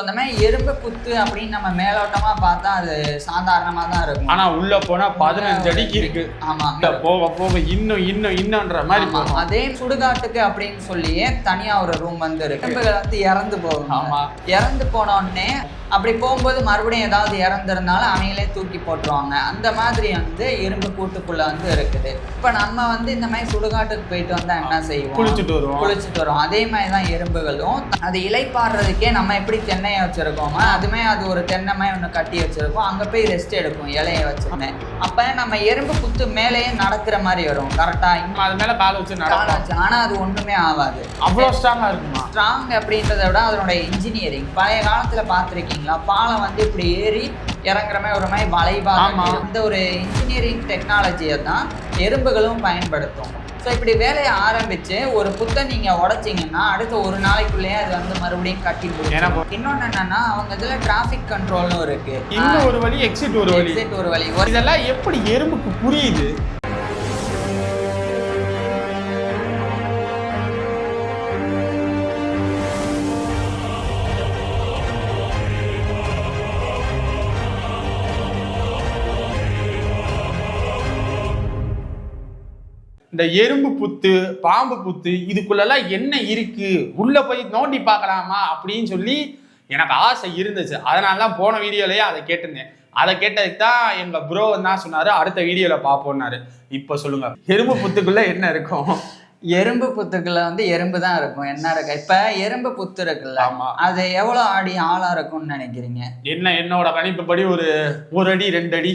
அந்த மாதிரி எறும்பு புத்து அப்படின்னு நம்ம மேலோட்டமா பார்த்தா அது சாதாரணமா தான் இருக்கும். ஆனா உள்ள போனா 15 அடிக்கு இருக்கு. ஆமா, போக போக இன்னும்ன்ற மாதிரி. அதே சுடுகாட்டுக்கு அப்படின்னு சொல்லியே தனியா ஒரு ரூம் வந்து இருக்கு. எறும்புகள் வந்து இறந்து போகும். ஆமா, இறந்து போன உடனே அப்படி போகும்போது மறுபடியும் ஏதாவது இறந்துருந்தாலும் அவங்களே தூக்கி போட்டுருவாங்க. அந்த மாதிரி வந்து எறும்பு கூட்டுக்குள்ள வந்து இருக்குது. இப்ப நம்ம வந்து இந்த மாதிரி சுடுகாட்டுக்கு போயிட்டு வந்தா என்ன செய்வோம்? குளிச்சுட்டு வரும். அதே மாதிரிதான் எறும்புகளும் அது இலைப்பாடுறதுக்கே நம்ம எப்படி தென்னையை வச்சிருக்கோமோ அதுமே அது ஒரு தென்னை ஒண்ணு கட்டி வச்சிருக்கோம். அங்க போய் ரெஸ்ட் எடுக்கும் இலையை வச்சிருந்தேன். அப்ப நம்ம எறும்பு புத்து மேலேயே நடக்கிற மாதிரி வரும். கரெக்டா அது மேல கால் வச்சு ஆனா அது ஒண்ணுமே ஆகாது. அவ்வளவு ஸ்ட்ராங்கா இருக்குமா? ஸ்ட்ராங் அப்படின்றத விட அதனுடைய இன்ஜினியரிங் பழைய காலத்துல பாத்திருக்கீங்க பாலம் வந்து இப்படி ஏறி இறங்குற மாதிரி ஒரு மாதிரி வளைவாக இந்த ஒரு இன்ஜினியரிங் டெக்னாலஜியை தான் எறும்புகளும் பயன்படுத்தும். ஸோ இப்படி வேலையை ஆரம்பிச்சு ஒரு புத்தை நீங்க உடைச்சிங்கன்னா அடுத்த ஒரு நாளைக்குள்ளேயே அது வந்து மறுபடியும் கட்டி போடும். இன்னொன்னு என்னன்னா அவங்க இதுல டிராபிக் கண்ட்ரோலும் இருக்கு. இன்னும் ஒரு வழி எக்ஸிட் ஒரு வழி. இதெல்லாம் எப்படி எறும்புக்கு புரியுது? இந்த எறும்பு புத்து, பாம்பு புத்து இதுக்குள்ளெல்லாம் என்ன இருக்கு, உள்ள போய் நோண்டி பார்க்கலாமா அப்படின்னு சொல்லி எனக்கு ஆசை இருந்துச்சு. அதனால தான் போன வீடியோலயே அதை கேட்டிருந்தேன். அதை கேட்டதுக்கு தான் எங்க ப்ரோ தான் சொன்னாரு அடுத்த வீடியோல பார்ப்போம்னாரு. இப்போ சொல்லுங்க, எறும்பு புத்துக்குள்ள என்ன இருக்கும்? எறும்பு புத்துக்குள்ள வந்து எறும்பு தான் இருக்கும். என்ன இருக்கு இப்ப எறும்பு புத்து இருக்குல்ல, அது எவ்வளவு அடி ஆழம் இருக்கும்னு நினைக்கிறீங்க? என்னோட கணிப்புப்படி ஒரு அடி 2 அடி.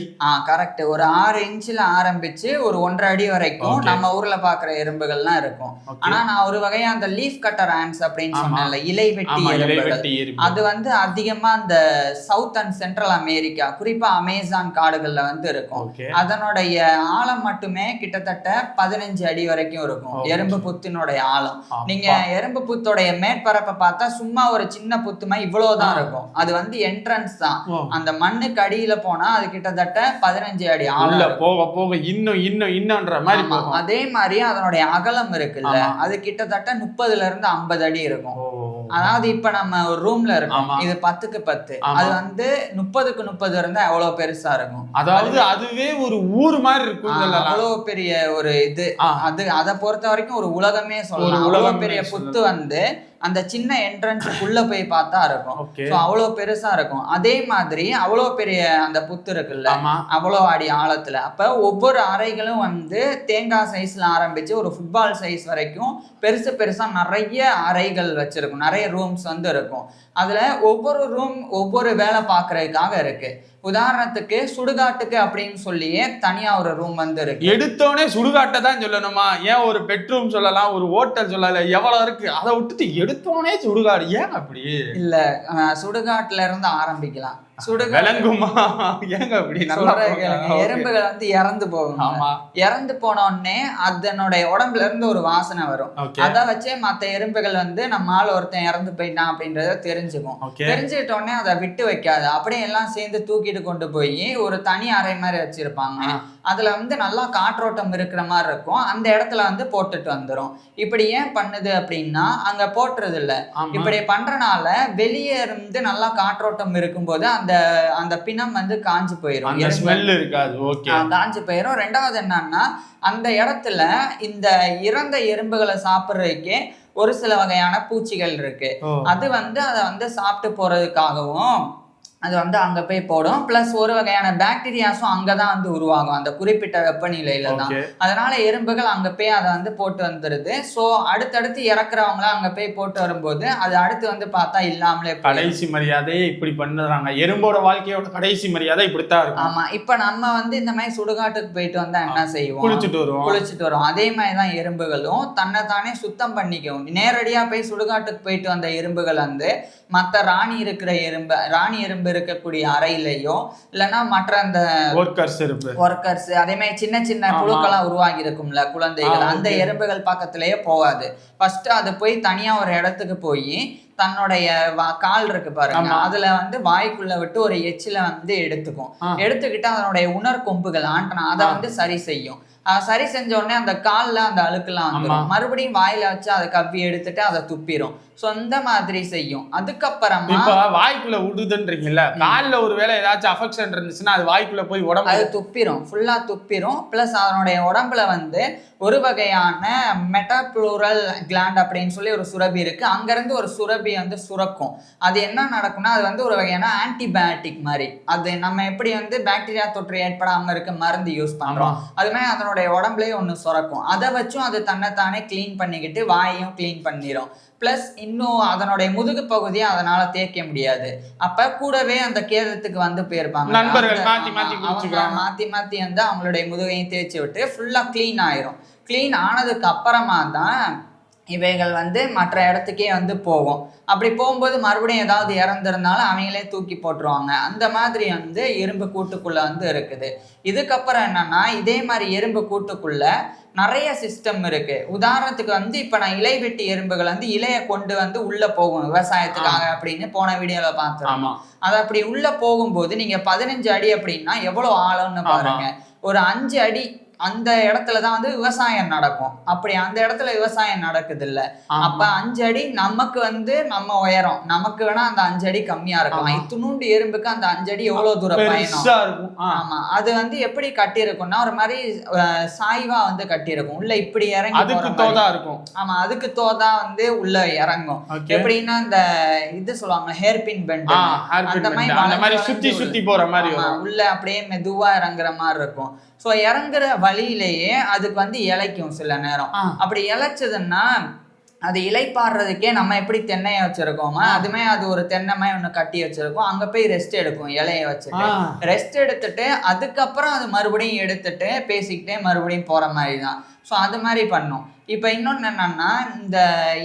கரெக்ட். ஒரு 6 இன்ச்சில் ஆரம்பிச்சு ஒரு 1.5 அடி வரைக்கும் நம்ம ஊர்ல பாக்குற எறும்புகள்லாம் இருக்கும். ஆனா நான் ஒரு வகையா அந்த லீஃப் கட்டர் ஆண்ட்ஸ் அப்படின்னு சொன்னேன்ல, இலை வெட்டி எறும்புகள், அது வந்து அதிகமா அந்த சவுத் அண்ட் சென்ட்ரல் அமெரிக்கா குறிப்பா அமேசான் காடுகள்ல வந்து இருக்கும். அதனுடைய ஆழம் மட்டுமே கிட்டத்தட்ட 15 அடி வரைக்கும் இருக்கும் எறும்பு புத்தினுடைய ஆழம். நீங்க எறும்பு புத்தோடைய மேற்பரப்பை பார்த்தா சும்மா ஒரு சின்ன புத்துமா இவ்வளவுதான் இருக்கும். அது வந்து என்ட்ரன்ஸ் தான். அந்த மண்ணுக்கு அடியில போனா அது கிட்டத்தட்ட 15 அடி ஆழம். போக போக இன்னும்ன்ற மாதிரி. அதே மாதிரி அதனுடைய அகலம் இருக்குல்ல, அது கிட்டத்தட்ட 30 இருந்து 50 அடி இருக்கும். அதாவது இப்ப நம்ம ஒரு ரூம்ல இருக்கோம், இது 10க்கு 10, அது வந்து 30க்கு 30 இருந்தா எவ்வளவு பெருசா இருக்கும். அதாவது அதுவே ஒரு ஊர் மாதிரி இருக்கும். அவ்வளவு பெரிய ஒரு இது. அதை பொறுத்த வரைக்கும் ஒரு உலகமே சொல்லலாம். அவ்வளவு பெரிய புத்து வந்து அந்த சின்ன என்ட்ரன்ஸுக்குள்ள போய் பார்த்தா இருக்கும். அவ்வளவு பெருசா இருக்கும். அதே மாதிரி அவ்வளவு பெரிய அந்த புத்து இருக்குல்ல, அவ்வளவு அடி ஆழத்துல. அப்ப ஒவ்வொரு அறைகளும் வந்து தேங்காய் சைஸ்ல ஆரம்பிச்சு ஒரு ஃபுட்பால் சைஸ் வரைக்கும் பெருசா நிறைய அறைகள் வச்சிருக்கும். நிறைய ரூம்ஸ் வந்து இருக்கும். அதுல ஒவ்வொரு ரூம் ஒவ்வொரு வேலை பார்க்கறதுக்காக இருக்கு. உதாரணத்துக்கு சுடுகாட்டுக்கு அப்படின்னு சொல்லியே தனியா ஒரு ரூம் வந்து இருக்கு. எடுத்தோடனே சுடுகாட்டை தான் சொல்லணுமா? ஏன் ஒரு பெட்ரூம் சொல்லலாம், ஒரு ஹோட்டல் சொல்லலாம், எவ்வளவு இருக்கு. அதை விட்டுட்டு எடுத்தோடனே சுடுகாடு ஏன் அப்படி? இல்ல, சுடுகாட்டுல இருந்து ஆரம்பிக்கலாம். விளங்குமா? ஏங்க அப்படி? எறும்புகள் வந்து இறந்து போகும். இறந்து போன உடனே அதனுடைய உடம்புல இருந்து ஒரு வாசனை வரும். அதை வச்சே மத்த எறும்புகள் வந்து நம்ம ஆள் ஒருத்தன் இறந்து போயிட்டான் அப்படின்றத தெரிஞ்சுக்கும். தெரிஞ்சுக்கிட்ட உடனே அதை விட்டு வைக்காது. அப்படியே எல்லாம் சேர்ந்து தூக்கிட்டு கொண்டு போய் ஒரு தனி அறை மாதிரி வச்சிருப்பாங்க. அதுல வந்து நல்லா காற்றோட்டம் இருக்கிற மாதிரி இருக்கும். அந்த இடத்துல வந்து போட்டுட்டு வந்துடும். இப்படி ஏன் பண்ணுது அப்படின்னா அங்க போட்டுறது இல்ல. இப்படி பண்றனால வெளியே இருந்து நல்லா காற்றோட்டம் இருக்கும்போது அந்த பிணம் வந்து காஞ்சு போயிடும். காஞ்சு போயிடும். ரெண்டாவது என்னன்னா அந்த இடத்துல இந்த இறந்த எறும்புகளை சாப்பிட்றதுக்கே ஒரு சில வகையான பூச்சிகள் இருக்கு. அது வந்து அதை வந்து சாப்பிட்டு போறதுக்காகவும் அது வந்து அங்க போய் போடும். பிளஸ் ஒரு வகையான பாக்டீரியாஸும் அங்கதான் வந்து உருவாகும் அந்த குறிப்பிட்ட வெப்பநிலையில தான். அதனால எறும்புகள் அங்க போய் அதை வந்து போட்டு வந்துருது. ஸோ அடுத்தடுத்து இறக்குறவங்கள அங்க போய் போட்டு வரும்போது அது அடுத்து வந்து பார்த்தா இல்லாமலே கடைசி மரியாதையை இப்படி பண்ணுறாங்க. எறும்போட வாழ்க்கையோட கடைசி மரியாதை இப்படித்தான் இருக்கும். ஆமா. இப்ப நம்ம வந்து இந்த மாதிரி சுடுகாட்டுக்கு போயிட்டு வந்தா என்ன செய்வோம்? குளிச்சுட்டு வரும். அதே மாதிரிதான் எறும்புகளும் தன்னை தானே சுத்தம் பண்ணிக்கும். நேரடியா போய் சுடுகாட்டுக்கு போயிட்டு வந்த எறும்புகள் வந்து மற்ற ராணி எறும்பு இருக்கக்கூடிய அறையிலையோ இல்லைன்னா மற்ற அந்த ஒர்க்கர்ஸ் அதே மாதிரி சின்ன சின்ன குழுக்கெல்லாம் உருவாகி இருக்கும்ல குழந்தைகள், அந்த எறும்புகள் பக்கத்திலேயே போகாது. ஃபர்ஸ்ட் அது போய் தனியா ஒரு இடத்துக்கு போய் தன்னுடைய கால் இருக்கு பாருங்க, அதுல வந்து வாய்க்குள்ள விட்டு ஒரு எச்சில வந்து எடுத்துக்கிட்டு அதனுடைய உணர்கொம்புகள் ஆண்டனா அதை வந்து சரி செய்யும். சரி செஞ்ச உடனே அந்த காலில் அந்த அழுக்கெல்லாம் வந்துடும். மறுபடியும் வாயில வச்சு அதை கவ்வி எடுத்துட்டு அதை துப்பிடும். சோ இந்த மாதிரி செய்யும். அதுக்கப்புறமா இப்ப வாய்க்குள்ள விடுதுன்றீங்கல்ல, கால்ல ஒரு வேளை ஏதாச்சும் அஃபெக்ஷன் இருந்துச்சுன்னா அது வாய்க்குள்ள போய் உடம்பு அது துப்பிரும், ஃபுல்லா துப்பிரும். பிளஸ் அதனுடைய உடம்புல வந்து ஒரு வகையான மெட்டாப்ளூரல் கிளாண்ட் அப்படின்னு சொல்லி ஒரு சுரபி இருக்கு. அங்கிருந்து ஒரு சுரபி வந்து சுரக்கும். அது என்ன நடக்கும்னா அது வந்து ஒரு வகையான ஆன்டிபயோட்டிக் மாதிரி. அது நம்ம எப்படி வந்து பாக்டீரியா தொற்று ஏற்படாம இருக்க மருந்து யூஸ் பண்றோம், அது மாதிரி அதனுடைய உடம்புலயே ஒண்ணு சுரக்கும். அதை வச்சும் அது தன்னைத்தானே கிளீன் பண்ணிக்கிட்டு வாயையும் கிளீன் பண்ணிடும். பிளஸ் இன்னும் அதனுடைய முதுகு பகுதியை அதனால தேய்க்க முடியாது. அப்ப கூடவே அந்த கேதத்துக்கு வந்து போயிருப்பாங்க நண்பர்கள் மாத்தி மாத்தி வந்து அவங்களுடைய முதுகையும் தேய்ச்சி விட்டு ஃபுல்லா கிளீன் ஆயிரும். கிளீன் ஆனதுக்கு அப்புறமா தான் இவைகள் வந்து மற்ற இடத்துக்கே வந்து போகும். அப்படி போகும்போது மறுபடியும் ஏதாவது இறந்துருந்தாலும் அவங்களே தூக்கி போட்டுருவாங்க. அந்த மாதிரி வந்து எறும்பு கூட்டுக்குள்ள வந்து இருக்குது. இதுக்கப்புறம் என்னன்னா இதே மாதிரி எறும்பு கூட்டுக்குள்ள நிறைய சிஸ்டம் இருக்கு. உதாரணத்துக்கு வந்து இப்ப நான் இலை வெட்டி எறும்புகள் வந்து இலைய கொண்டு வந்து உள்ள போகும் விவசாயத்துக்காக அப்படின்னு போன வீடியோல பார்த்தோம். அது அப்படி உள்ள போகும்போது நீங்க 15 அடி அப்படின்னா எவ்வளவு ஆழம்னு பாருங்க. ஒரு 5 அடி அந்த இடத்துலதான் வந்து விவசாயம் நடக்கும். அப்படி அந்த இடத்துல விவசாயம் நடக்குது இல்ல, அப்ப 5 அடி நமக்கு வந்து நம்ம உயரம், நமக்கு வேணா அந்த 5 அடி கம்மியா இருக்கலாம். இத்துணூண்டு எறும்புக்கு அந்த 5 அடி எவ்வளவு தூரம் பயணம். ஆமா, அது வந்து எப்படி கட்டி இருக்கும்னா ஒரு மாதிரி சாய்வா வந்து கட்டி இருக்கும். உள்ள இப்படி இறங்கி இருக்கும். ஆமா, அதுக்கு தோதா வந்து உள்ள இறங்கும். எப்படின்னா இந்த இது சொல்லுவாங்க ஹேர்பின் பெண்ட், அந்த மாதிரி சுத்தி சுத்தி போற மாதிரி உள்ள அப்படியே மெதுவா இறங்குற மாதிரி இருக்கும். ஸோ இறங்குற வழியிலேயே அதுக்கு வந்து இலைக்கும் சில நேரம். அப்படி இலைச்சதுன்னா அது இலைப்பாடுறதுக்கே நம்ம எப்படி தென்னையை வச்சிருக்கோமோ அதுமே அது ஒரு தென்னைமே ஒன்று கட்டி வச்சிருக்கோம். அங்க போய் ரெஸ்ட் எடுக்கும் இலையை வச்சுட்டு. ரெஸ்ட் எடுத்துட்டு அதுக்கப்புறம் அது மறுபடியும் எடுத்துட்டு பேசிக்கிட்டே மறுபடியும் போற மாதிரி தான். ஸோ அது மாதிரி பண்ணும். இப்போ இன்னொன்று என்னன்னா இந்த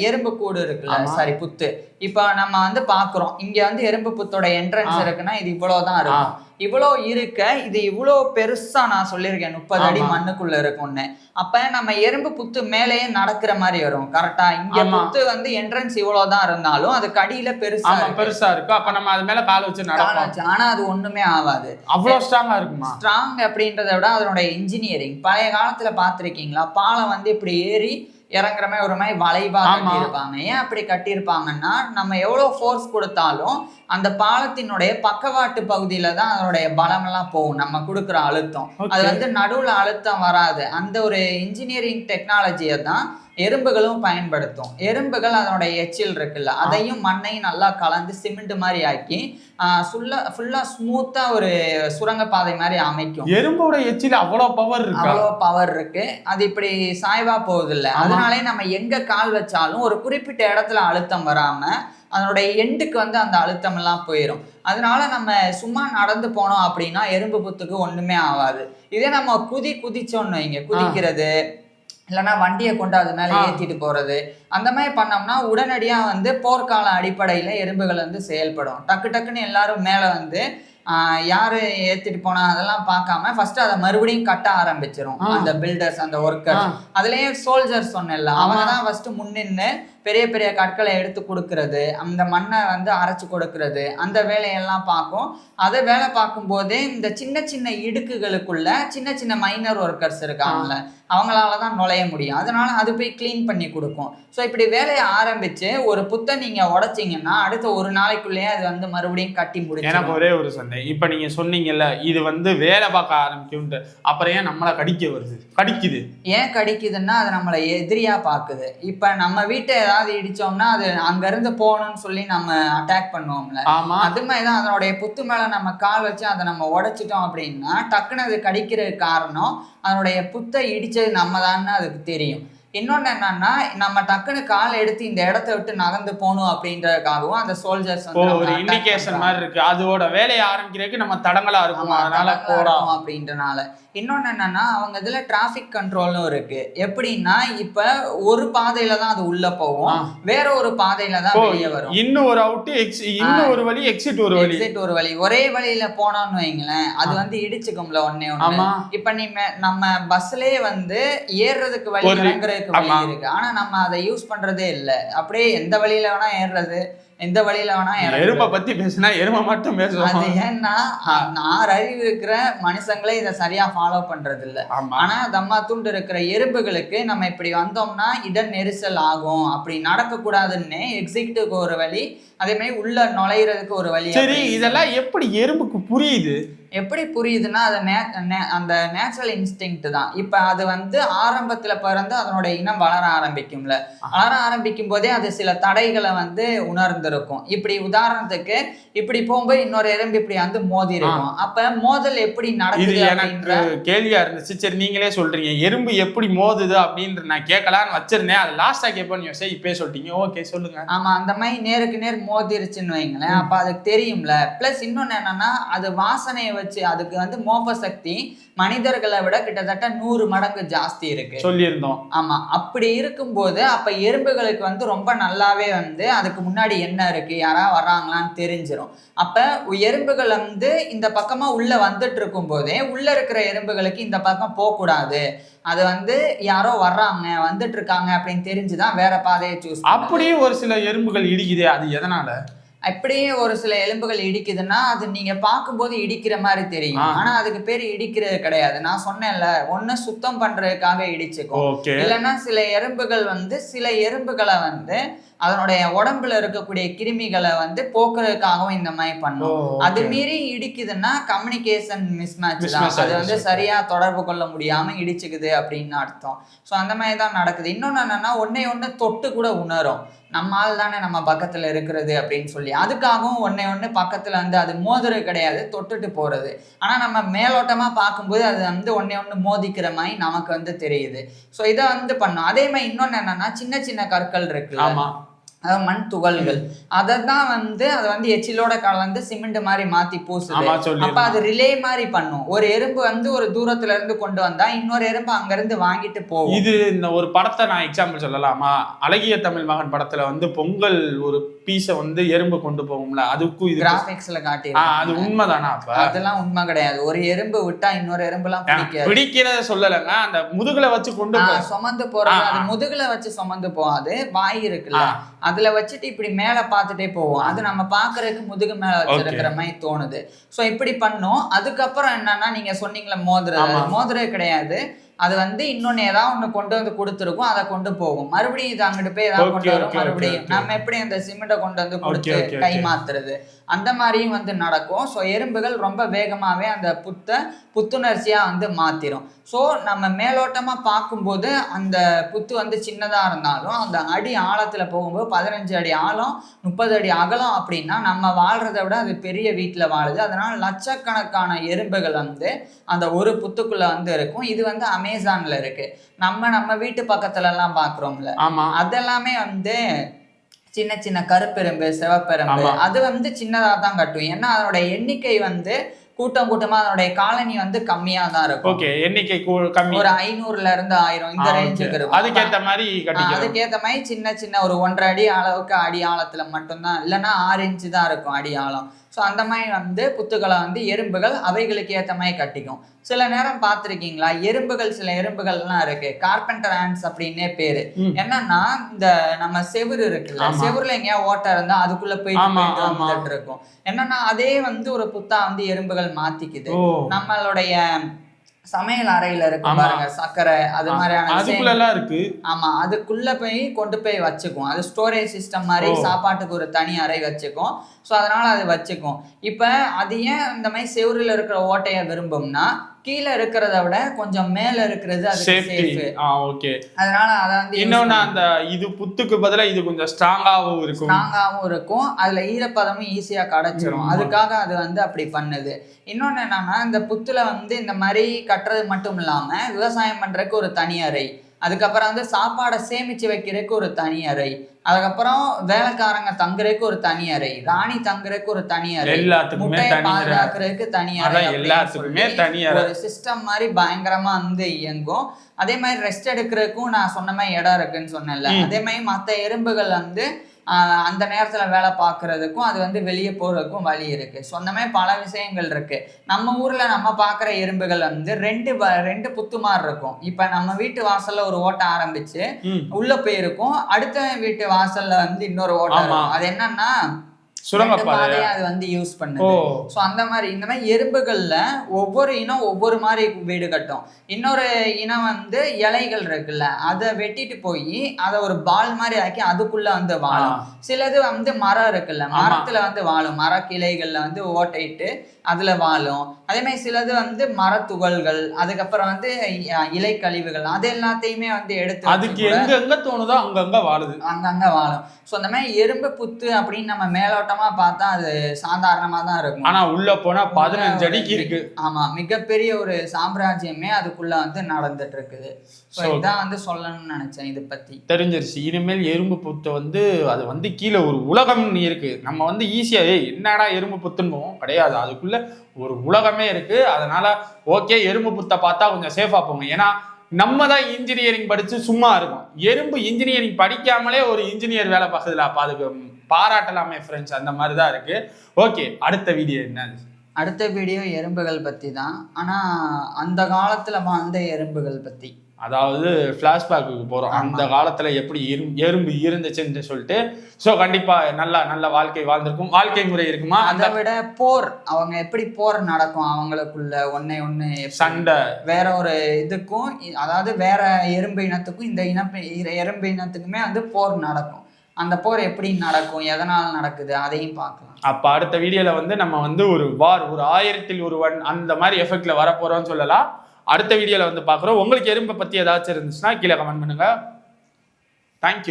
எறும்பு கூடு இருக்குல்ல, சாரி புத்து. இப்போ நம்ம வந்து பாக்குறோம் இங்க வந்து எறும்பு புத்தோட என்ட்ரன்ஸ் இருக்குன்னா இது இவ்வளவுதான் இருக்கும். இவ்வளோ இருக்க இது இவ்வளோ பெருசா நான் சொல்லியிருக்கேன் 30 அடி மண்ணுக்குள்ள இருக்கும்னு. அப்ப நம்ம எறும்பு புத்து மேலேயே நடக்கிற மாதிரி வரும். கரெக்டா? இங்க புத்து வந்து என்ட்ரன்ஸ் இவ்வளவுதான் இருந்தாலும் அது கடியில பெருசா இருக்கு. அப்ப நம்ம அது மேல கால் வச்சு நடக்கலாம். ஆனா அது ஒண்ணுமே ஆகாது. அவ்வளவு ஸ்ட்ராங்கா இருக்குமா? ஸ்ட்ராங் அப்படின்றத விட அதனுடைய இன்ஜினியரிங். பழைய காலத்துல பாத்திருக்கீங்களா, பாலம் வந்து இப்படி ஏறி இறங்குற மாதிரி ஒரு மாதிரி வளைவா கட்டியிருப்பாங்க. ஏன் அப்படி கட்டியிருப்பாங்கன்னா நம்ம எவ்வளவு ஃபோர்ஸ் கொடுத்தாலும் அந்த பாலத்தினுடைய பக்கவாட்டு பகுதியில தான் அதனுடைய பலம் எல்லாம் போகும். நம்ம கொடுக்குற அழுத்தம் அது வந்து நடுவுல அழுத்தம் வராது. அந்த ஒரு இன்ஜினியரிங் டெக்னாலஜியை தான் எறும்புகளும் பயன்படுத்தும். எறும்புகள் அதனுடைய எச்சில் இருக்குல்ல அதையும் மண்ணையும் நல்லா கலந்து சிமெண்ட் மாதிரி ஆக்கி ஃபுல்லா ஸ்மூத்தா ஒரு சுரங்கப்பாதை மாதிரி அமைக்கும். எறும்போட எச்சில் அவ்வளவு பவர் இருக்கு. அது இப்படி சாய்வா போகுது இல்ல, அதனாலே நம்ம எங்க கால் வச்சாலும் ஒரு குறிப்பிட்ட இடத்துல அழுத்தம் வராம அதனுடைய எண்டுக்கு வந்து அந்த அழுத்தம் எல்லாம் போயிடும். அதனால நம்ம சும்மா நடந்து போனோம் அப்படின்னா எறும்பு புத்துக்கு ஒண்ணுமே ஆகாது. இதே நம்ம குதிச்சோன்னு வைங்க, குதிக்கிறது இல்லைன்னா வண்டியை கொண்டு அது மேலே ஏற்றிட்டு போகிறது அந்த மாதிரி பண்ணோம்னா உடனடியாக வந்து போர்க்கால அடிப்படையில் எறும்புகள் வந்து செயல்படும். டக்கு டக்குன்னு எல்லாரும் மேலே வந்து யாரு ஏத்திட்டு போனா அதெல்லாம் பார்க்காம ஃபர்ஸ்ட் அதை மறுபடியும் கட்ட ஆரம்பிச்சிரும். அந்த பில்டர்ஸ், அந்த ஒர்க்கர்ஸ், அதுலயே சோல்ஜர்ஸ் சொன்னேன்ல அவங்க தான் ஃபர்ஸ்ட் முன்னின்னு பெரிய பெரிய கற்களை எடுத்து கொடுக்கறது, அந்த மண்ணை வந்து அரைச்சு கொடுக்கறது, அந்த வேலையெல்லாம் பார்க்கும். அதை வேலை பார்க்கும் போதே இந்த சின்ன சின்ன இடுக்குகளுக்குள்ள சின்ன சின்ன மைனர் ஒர்க்கர்ஸ் இருக்காங்கல்ல அவங்களாலதான் நுழைய முடியும். அதனால அது போய் கிளீன் பண்ணி கொடுக்கும். ஸோ இப்படி வேலையை ஆரம்பிச்சு ஒரு புத்தை நீங்க உடைச்சிங்கன்னா அடுத்த ஒரு நாளைக்குள்ளேயே அது வந்து மறுபடியும் கட்டி முடியும். எனக்கு ஒரே ஒரு சந்தேகம், இப்ப நீங்க சொன்னீங்கல்ல இது வந்து வேலை பார்க்க ஆரம்பிக்கும்ட்டு, அப்புறம் ஏன் நம்மளை கடிக்குது? ஏன் கடிக்குதுன்னா அது நம்மளை எதிரியா பாக்குது. இப்ப நம்ம வீட்டை ஏதாவது இடிச்சோம்னா அது அங்க இருந்து போகணும்னு சொல்லி நம்ம அட்டாக் பண்ணுவோம்ல, அது மாதிரிதான் அதனுடைய புத்து மேல நம்ம கால் வச்சு அதை நம்ம உடைச்சிட்டோம் அப்படின்னா டக்குன்னு அது கடிக்கிறதுக்கு காரணம் அதனுடைய புத்தை இடிச்சது நம்ம தான்னு அதுக்கு தெரியும். இன்னொன்னு என்னன்னா நம்ம டக்குன்னு கால் எடுத்து இந்த இடத்த விட்டு நகர்ந்து போகணும் அப்படின்றதுக்காகவும் அந்த சோல்ஜர்ஸ் ஒரு இண்டிகேஷன் மாதிரி இருக்கு. அதோட வேலையை ஆரம்பிக்கிறதுக்கு நம்ம தடங்களா இருக்கும், அதனால போறோம் அப்படின்றனால. இன்னொன்னு என்னன்னா அவங்க இதுல டிராபிக் கண்ட்ரோலும் இருக்கு. எப்படின்னா இப்ப ஒரு பாதையில தான் அது உள்ள போகும், வேற ஒரு பாதையில தான் வெளியே வரும். இன்னும் ஒரு அவுட், இன்னும் ஒரு வழி, எக்ஸிட் ஒரு வழி. ஒரே வழியில போனோம்னு வைங்களேன் அது வந்து இடிச்சுக்கும்ல ஒன்னே ஒண்ணு. இப்ப நீ நம்ம பஸ்லயே வந்து ஏறுறதுக்கு வழி, இறங்குறதுக்கு வழி இருக்கு, ஆனா நம்ம அதை யூஸ் பண்றதே இல்லை. அப்படியே எந்த வழியில வேணா ஏறுறது, எந்த வழியில வேணா எருமை பத்தி பேசினா எருமை மட்டும் பேசுவோம். அது ஏன்னா 6 அறிவு இருக்கிற மனுஷங்களே இதை சரியா ஃபாலோ பண்றது இல்ல. ஆனா தம்மாத்துண்டு இருக்கிற எறும்புகளுக்கு நம்ம இப்படி வந்தோம்னா இட நெரிசல் ஆகும், அப்படி நடக்க கூடாதுன்னு எக்ஸிக்யூட்டிவ்க்கு ஒரு வழி, அதே மாதிரி உள்ள நுழையிறதுக்கு ஒரு வழி. சரி, இதெல்லாம் எப்படி எறும்புக்கு புரியுது? எப்படி புரியுதுன்னா அது அந்த நேச்சுரல் இன்ஸ்டிங்க்ட் தான். இப்ப அது வந்து ஆரம்பத்துல பிறந்து அதனோட இனம் வளர ஆரம்பிக்கும்ல, வளர ஆரம்பிக்கும் போதே அது சில தடைகளை வந்து உணர்ந்திருக்கும். இப்படி உதாரணத்துக்கு இப்படி போகும்போது இன்னொரு எறும்பு இப்படி வந்து மோதி இருக்கும். அப்ப மோதல் எப்படி நடக்குது எனக்கு கேள்வியா இருந்துச்சு. சரி, நீங்களே சொல்றீங்க எறும்பு எப்படி மோதுது அப்படின்னு நான் கேட்கலான்னு வச்சிருந்தேன். அது லாஸ்டா கேட்போம், சரி இப்பே சொல்லிட்டீங்க, ஓகே சொல்லுங்க. ஆமா, அந்த மாதிரி நேருக்கு நேர் மோதிருச்சுன்னு வைங்களேன், அப்ப அதுக்கு தெரியும்ல. பிளஸ் இன்னொன்னு என்னன்னா அது வாசனையை வச்சு அதுக்கு வந்து மோப்ப சக்தி மனிதர்களை விட கிட்டத்தட்ட 100 மடங்கு ஜாஸ்தி இருக்கு சொல்லியிருந்தோம். ஆமா, அப்படி இருக்கும்போது அப்ப எறும்புகளுக்கு வந்து ரொம்ப நல்லாவே வந்து அதுக்கு முன்னாடி என்ன இருக்கு, யாரா வர்றாங்களான்னு தெரிஞ்சிடும். அப்ப எறும்புகள் வந்து இந்த பக்கமா உள்ள வந்துட்டு இருக்கும் போதே உள்ள இருக்கிற எறும்புகளுக்கு இந்த பக்கம் போக கூடாது, அது வந்து யாரோ வர்றாங்க வந்துட்டு இருக்காங்க அப்படின்னு தெரிஞ்சுதான் வேற பாதையை சூஸ். அப்படியே ஒரு சில எறும்புகள் இடிக்குதே, அது எதனால? அப்படியே ஒரு சில எலும்புகள் இடிக்குதுன்னா அது நீங்க பார்க்கும்போது இடிக்கிற மாதிரி தெரியும், ஆனா அதுக்கு பேர் இடிக்கிறது கிடையாது. நான் சொன்னேன்ல, ஒண்ணு சுத்தம் பண்றதுக்காக இடிச்சுக்கும், இல்லைன்னா சில எறும்புகள் வந்து சில எறும்புகளை வந்து அதனுடைய உடம்புல இருக்கக்கூடிய கிருமிகளை வந்து போக்குறதுக்காகவும் இந்த மாதிரி பண்ணும். அது மீறி இடிக்குதுன்னா கம்யூனிகேஷன் மிஸ்மேட்ச் தான், அது வந்து சரியா தொடர்பு கொள்ள முடியாம இடிச்சுக்குது அப்படின்னு அர்த்தம். ஸோ அந்த மாதிரி தான் நடக்குது. இன்னொன்னு என்னன்னா ஒண்ணு தொட்டு கூட உணரும், நம்ம ஆள் தானே நம்ம பக்கத்துல இருக்கிறது அப்படின்னு சொல்லி, அதுக்காகவும் ஒண்ணு பக்கத்துல வந்து அது மோதுறது கிடையாது, தொட்டுட்டு போறது. ஆனா நம்ம மேலோட்டமா பார்க்கும்போது அது வந்து ஒண்ணு மோதிக்கிற மாதிரி நமக்கு வந்து தெரியுது. ஸோ இதை வந்து பண்ணும். அதே மாதிரி இன்னொன்னு என்னன்னா சின்ன சின்ன கற்கள் இருக்குல்ல, அதாவது மண் துகள்கள், அதான் வந்து அதை வந்து எச்சிலோட கலந்து சிமெண்ட் மாதிரி மாத்தி பூசுது. அப்ப அது ரிலே மாதிரி பண்ணும். ஒரு எறும்பு வந்து ஒரு தூரத்துல இருந்து கொண்டு வந்தா இன்னொரு எறும்பு அங்க இருந்து வாங்கிட்டு போகும். இது இந்த ஒரு படத்தை நான் எக்ஸாம்பிள் சொல்லலாமா? அழகிய தமிழ் மகன் படத்துல வந்து பொங்கல் ஒரு பீஸ வந்து எறும்பு கொண்டு போகும்ல, அதுக்கும் இது கிராபிக்ஸ்ல காட்டி அது உண்மைதானா? அப்ப அதெல்லாம் உண்மை கிடையாது. ஒரு எறும்பு விட்டா இன்னொரு எறும்பு எல்லாம் பிடிக்கிறத சொல்லலங்க, அந்த முதுகுல வச்சு கொண்டு சுமந்து போறது. அது முதுகுல வச்சு சுமந்து போகாது, வாய் இருக்குல்ல அதுல வச்சுட்டு இப்படி மேல பாத்துட்டே போவோம். அது நம்ம பாக்குறதுக்கு முதுகு மேல வச்சிருக்கிற மாதிரி தோணுது. சோ இப்படி பண்ணும். அதுக்கப்புறம் என்னன்னா நீங்க சொன்னீங்களா மோதிரம் கிடையாது, அது வந்து இன்னொன்னு ஏதாவது ஒண்ணு கொண்டு வந்து கொடுத்துருக்கும், அதை கொண்டு போகும். மறுபடியும் இது அங்கிட்டு போய் ஏதாவது கொண்டு வரும், மறுபடியும் நம்ம எப்படி அந்த சிமெண்ட்டை கொண்டு வந்து கொடுத்து கை மாத்துறது அந்த மாதிரியும் வந்து நடக்கும். ஸோ எறும்புகள் ரொம்ப வேகமாவே அந்த புத்துணர்ச்சியா வந்து மாத்திரும். ஸோ நம்ம மேலோட்டமா பார்க்கும்போது அந்த புத்து வந்து சின்னதா இருந்தாலும் அந்த அடி ஆழத்துல போகும்போது 15 அடி ஆழம் 30 அடி அகலம் அப்படின்னா நம்ம வாழ்றதை விட அது பெரிய வீட்டுல வாழுது. அதனால லட்சக்கணக்கான எறும்புகள் வந்து அந்த ஒரு புத்துக்குள்ள வந்து இருக்கும். இது வந்து அமேசான்ல இருக்கு. நம்ம வீட்டு பக்கத்துல எல்லாம் பாக்குறோம்ல, அதெல்லாமே வந்து சின்ன சின்ன கருப்பெரும்பு சிவப்பெரும்பு அது வந்து சின்னதா தான் கட்டும். ஏன்னா அதனோட எண்ணிக்கை வந்து கூட்டமா அதனுடைய காலனி வந்து கம்மியா தான் இருக்கும். ஓகே, எண்ணிக்கை கம்மி, ஒரு 500ல இருந்து 1000 இந்த ரேஞ்சுக்கு இருக்கும். அதுக்கேத்த மாதிரி சின்ன சின்ன ஒரு 1.5 அடி அளவுக்கு அடி ஆழத்துல மட்டும்தான், இல்லைன்னா 6 இன்ச்சு தான் இருக்கும் அடி ஆழம். ஸோ அந்த மாதிரி வந்து புத்துக்களை வந்து எறும்புகள் அவைகளுக்கு ஏற்ற மாதிரி கட்டிக்கும். சில நேரம் பார்த்துருக்கீங்களா, எறும்புகள் சில எறும்புகள்லாம் இருக்கு, கார்பெண்டர் ஆண்ட்ஸ் அப்படின்னே பேரு. என்னன்னா இந்த நம்ம செவுரு இருக்குல்ல, செவுருல எங்கேயா ஓட்டை இருந்தா அதுக்குள்ள போயிட்டு வந்துட்டு இருக்கும். என்னன்னா அதே வந்து ஒரு புத்தா வந்து எறும்புகள் மாத்திக்குது. நம்மளுடைய சமையல் அறையில இருக்கு பாருங்க, சர்க்கரை அது மாதிரியான இருக்கு. ஆமா, அதுக்குள்ள போய் கொண்டு போய் வச்சுக்கும். அது ஸ்டோரேஜ் சிஸ்டம் மாதிரி, சாப்பாட்டுக்கு ஒரு தனி அறை வச்சுக்கும். ஸோ அதனால அது வச்சுக்கும். இப்ப அது ஏன் இந்த மாதிரி செவுருல இருக்கிற ஓட்டைய விரும்பும்னா, கீழே இருக்கிறத விட கொஞ்சம் மேல இருக்கிறது அது சேஃப். ஓகே, அதனால அத வந்து இன்னொன்னு அந்த இது புத்துக்கு பதிலா இது கொஞ்சம் ஸ்ட்ராங்காவும் இருக்கும். அதுல ஈரப்பதமும் ஈஸியா கிடைச்சிரும். அதுக்காக அது வந்து அப்படி பண்ணுது. இன்னொன்னு என்னன்னா இந்த புத்துல வந்து இந்த மாதிரி கட்டுறது மட்டும் இல்லாம விவசாயம் பண்றதுக்கு ஒரு தனி அறை, அதுக்கப்புறம் வந்து சாப்பாடை சேமிச்சு வைக்கிறதுக்கு ஒரு தனி அறை, அதுக்கப்புறம் வேலைக்காரங்க தங்குறதுக்கு ஒரு தனி அறை, ராணி தங்குறதுக்கு ஒரு தனி அறை, முட்டையை பாதுகாக்கிறதுக்கு தனி அறை, எல்லாத்துக்குமே தனி அறை, ஒரு சிஸ்டம் மாதிரி பயங்கரமா வந்து இயங்கும். அதே மாதிரி ரெஸ்ட் எடுக்கிறதுக்கும் நான் சொன்ன மாதிரி இடம் இருக்குன்னு சொன்னேன்ல, அதே மாதிரி மற்ற எறும்புகள் வந்து அந்த நேரத்துல வேலை பார்க்கறதுக்கும் அது வந்து வெளியே போறதுக்கும் வழி இருக்கு. ஸோ அந்த மாதிரி பல விஷயங்கள் இருக்கு. நம்ம ஊர்ல நம்ம பார்க்குற எறும்புகள் வந்து ரெண்டு புத்து மாதிரி இருக்கும். இப்ப நம்ம வீட்டு வாசல்ல ஒரு ஓட்டம் ஆரம்பிச்சு உள்ள போயிருக்கும், அடுத்த வீட்டு வாசல்ல வந்து இன்னொரு ஓட்டம் இருக்கும். அது என்னன்னா சுரங்கப்பாதையை அது வந்து யூஸ் பண்ணுது. ஸோ அந்த மாதிரி இந்த மாதிரி எறும்புகள்ல ஒவ்வொரு இனம் ஒவ்வொரு மாதிரி வீடு கட்டும். இன்னொரு இனம் வந்து இலைகள் இருக்குல்ல, அதை வெட்டிட்டு போய் அதை ஒரு பால் மாதிரி ஆக்கி அதுக்குள்ள வந்து வாழும். சிலது வந்து மரம் இருக்குல்ல, மரத்துல வந்து வாழும், மர கிளைகள்ல வந்து ஓட்டையிட்டு அதுல வாழும். அதே மாதிரி சிலது வந்து மரத்துகள்கள், அதுக்கப்புறம் வந்து இலை கழிவுகள், அது எல்லாத்தையுமே வந்து எடுத்து அதுக்கு எங்க தோணுதோ அங்கங்க வாழும். ஸோ அந்த மாதிரி எறும்பு புத்து அப்படின்னு நம்ம மேலோட்டமா பார்த்தா அது சாதாரணமா தான் இருக்கும். ஆனா உள்ள போனா 15 அடிக்கு இருக்கு. ஆமா, மிகப்பெரிய ஒரு சாம்ராஜ்யமே அதுக்குள்ள வந்து நடந்துட்டு இருக்குது. இதான் வந்து சொல்லணும்னு நினைச்சேன். இதை பத்தி தெரிஞ்சிருச்சு. இனிமேல் எறும்பு புத்தை வந்து அது வந்து கீழே ஒரு உலகம்னு இருக்கு. நம்ம வந்து ஈஸியா என்னடா எறும்பு புத்துன்னு கிடையாது, அதுக்குள்ள ஒரு உலகமே இருக்கு. அதனால ஓகே, எறும்பு புத்தை பார்த்தா கொஞ்சம் சேஃபா போங்க. ஏன்னா நம்ம தான் இன்ஜினியரிங் படிச்சு சும்மா இருக்கும், எறும்பு இன்ஜினியரிங் படிக்காமலே ஒரு இன்ஜினியர் வேலை பார்க்குதுல, அப்ப அதுக்கு பாராட்டலாமே ஃப்ரெண்ட்ஸ். அந்த மாதிரி தான் இருக்கு. ஓகே, அடுத்த வீடியோ என்ன? அடுத்த வீடியோ எறும்புகள் பத்தி தான். ஆனா அந்த காலத்துல வாழ்ந்த எறும்புகள் பத்தி, அதாவது பிளாஷ்பேக்கு போறோம். அந்த காலத்துல எப்படி எறும்பு இருந்துச்சுன்னு சொல்லிட்டு. ஸோ கண்டிப்பா நல்ல வாழ்க்கை வாழ்ந்திருக்கும். வாழ்க்கை முறை இருக்குமா? அதை விட போர், அவங்க எப்படி போர் நடக்கும் அவங்களுக்குள்ள, ஒன்னு சண்டை, வேற ஒரு இதுக்கும், அதாவது வேற எறும்பு இனத்துக்கும் இந்த எறும்பு இனத்துக்குமே வந்து போர் நடக்கும். அந்த போர் எப்படி நடக்கும், எதனால நடக்குது, அதையும் பார்க்கலாம். அப்ப அடுத்த வீடியோல வந்து நம்ம வந்து ஒரு 1000ல் ஒருவன் அந்த மாதிரி எஃபெக்ட்ல வரப்போறோம்னு சொல்லலாம். அடுத்த வீடியோல வந்து பார்க்குறோம். உங்களுக்கு எறும்பை பத்தி ஏதாச்சும் இருந்துச்சுன்னா கீழே கமெண்ட் பண்ணுங்க. தேங்க்யூ.